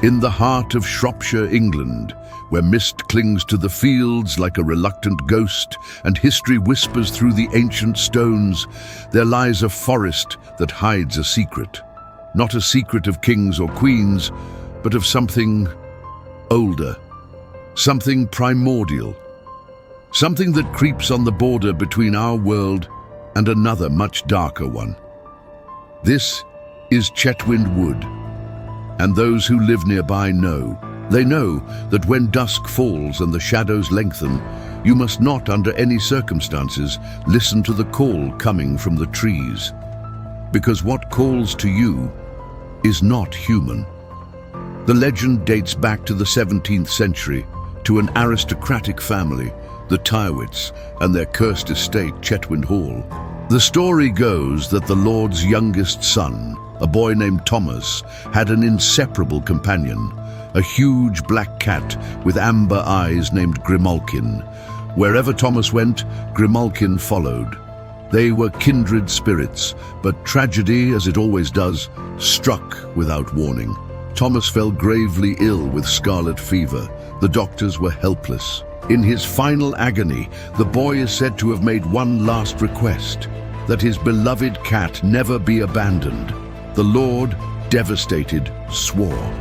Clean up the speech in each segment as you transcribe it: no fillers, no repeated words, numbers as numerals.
In the heart of Shropshire, England, where mist clings to the fields like a reluctant ghost and history whispers through the ancient stones, there lies a forest that hides a secret. Not a secret of kings or queens, but of something older, something primordial, something that creeps on the border between our world and another much darker one. This is Chetwynd Wood, and those who live nearby know. They know that when dusk falls and the shadows lengthen, you must not, under any circumstances, listen to the call coming from the trees. Because what calls to you is not human. The legend dates back to the 17th century, to an aristocratic family, the Tyrewits, and their cursed estate, Chetwynd Hall. The story goes that the Lord's youngest son, a boy named Thomas, had an inseparable companion, a huge black cat with amber eyes named Grimalkin. Wherever Thomas went, Grimalkin followed. They were kindred spirits, but tragedy, as it always does, struck without warning. Thomas fell gravely ill with scarlet fever. The doctors were helpless. In his final agony, the boy is said to have made one last request, that his beloved cat never be abandoned. The Lord, devastated, swore.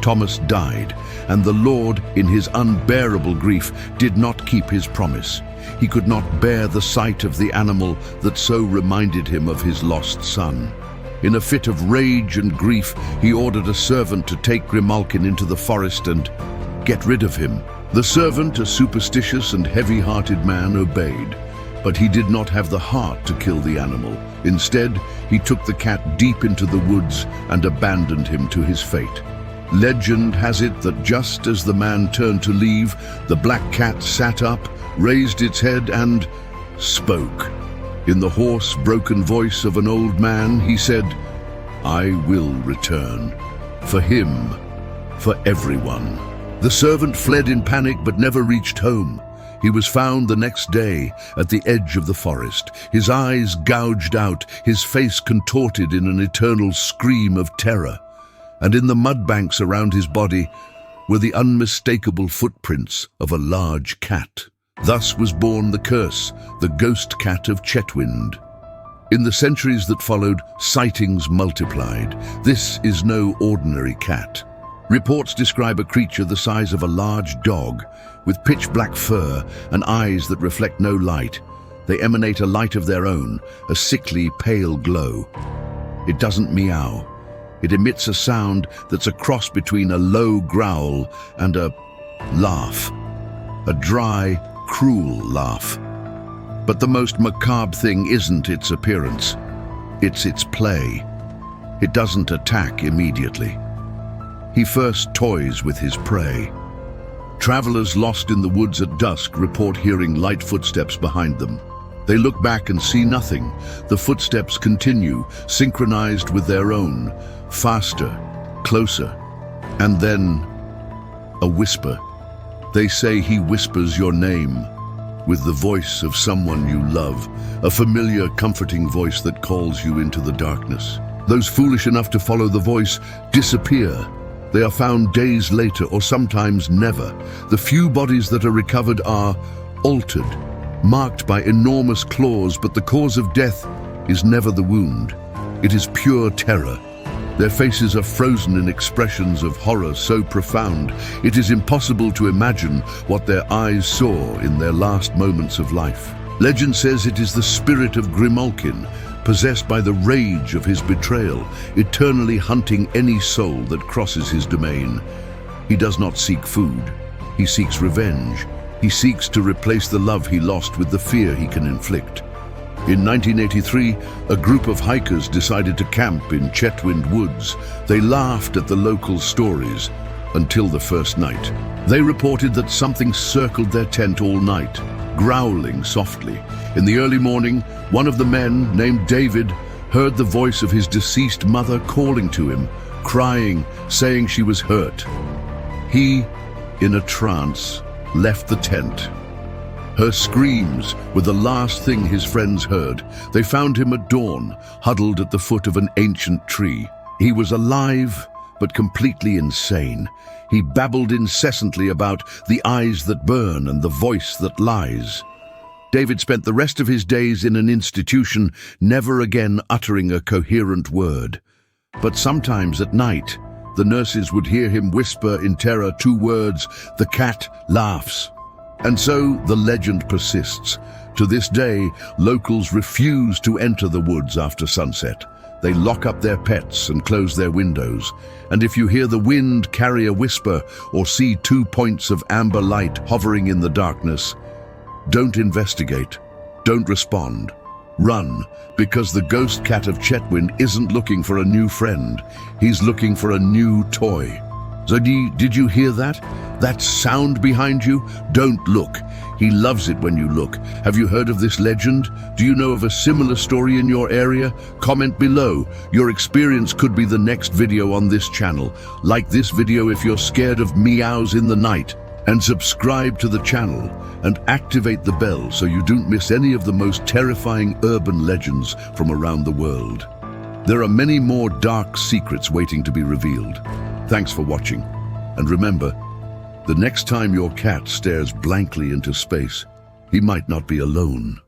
Thomas died, and the Lord, in his unbearable grief, did not keep his promise. He could not bear the sight of the animal that so reminded him of his lost son. In a fit of rage and grief, he ordered a servant to take Grimalkin into the forest and get rid of him. The servant, a superstitious and heavy-hearted man, obeyed, but he did not have the heart to kill the animal. Instead, he took the cat deep into the woods and abandoned him to his fate. Legend has it that just as the man turned to leave, the black cat sat up, raised its head and spoke. In the hoarse, broken voice of an old man, he said, "I will return. For him, for everyone." The servant fled in panic but never reached home. He was found the next day at the edge of the forest, his eyes gouged out, his face contorted in an eternal scream of terror. And in the mud banks around his body were the unmistakable footprints of a large cat. Thus was born the curse, the Ghost Cat of Chetwynd. In the centuries that followed, sightings multiplied. This is no ordinary cat. Reports describe a creature the size of a large dog, with pitch-black fur and eyes that reflect no light. They emanate a light of their own, a sickly, pale glow. It doesn't meow. It emits a sound that's a cross between a low growl and a laugh. A dry, cruel laugh. But the most macabre thing isn't its appearance. It's its play. It doesn't attack immediately. He first toys with his prey. Travelers lost in the woods at dusk report hearing light footsteps behind them. They look back and see nothing. The footsteps continue, synchronized with their own, faster, closer, and then a whisper. They say he whispers your name with the voice of someone you love, a familiar, comforting voice that calls you into the darkness. Those foolish enough to follow the voice disappear. They are found days later, or sometimes never. The few bodies that are recovered are altered, marked by enormous claws, but the cause of death is never the wound. It is pure terror. Their faces are frozen in expressions of horror so profound, it is impossible to imagine what their eyes saw in their last moments of life. Legend says it is the spirit of Grimalkin, possessed by the rage of his betrayal, eternally hunting any soul that crosses his domain. He does not seek food. He seeks revenge. He seeks to replace the love he lost with the fear he can inflict. In 1983, a group of hikers decided to camp in Chetwynd Woods. They laughed at the local stories until the first night. They reported that something circled their tent all night, growling softly. In the early morning, one of the men, named David, heard the voice of his deceased mother calling to him, crying, saying she was hurt. He, in a trance, left the tent. Her screams were the last thing his friends heard. They found him at dawn, huddled at the foot of an ancient tree. He was alive, but completely insane. He babbled incessantly about the eyes that burn and the voice that lies. David spent the rest of his days in an institution, never again uttering a coherent word. But sometimes at night, the nurses would hear him whisper in terror 2 words, "The cat laughs." And so the legend persists. To this day, locals refuse to enter the woods after sunset. They lock up their pets and close their windows. And if you hear the wind carry a whisper or see 2 points of amber light hovering in the darkness, don't investigate, don't respond. Run, because the Ghost Cat of Chetwynd isn't looking for a new friend. He's looking for a new toy. Zodi, did you hear that? That sound behind you? Don't look. He loves it when you look. Have you heard of this legend? Do you know of a similar story in your area? Comment below. Your experience could be the next video on this channel. Like this video if you're scared of meows in the night. And subscribe to the channel and activate the bell so you don't miss any of the most terrifying urban legends from around the world. There are many more dark secrets waiting to be revealed. Thanks for watching. And remember, the next time your cat stares blankly into space, he might not be alone.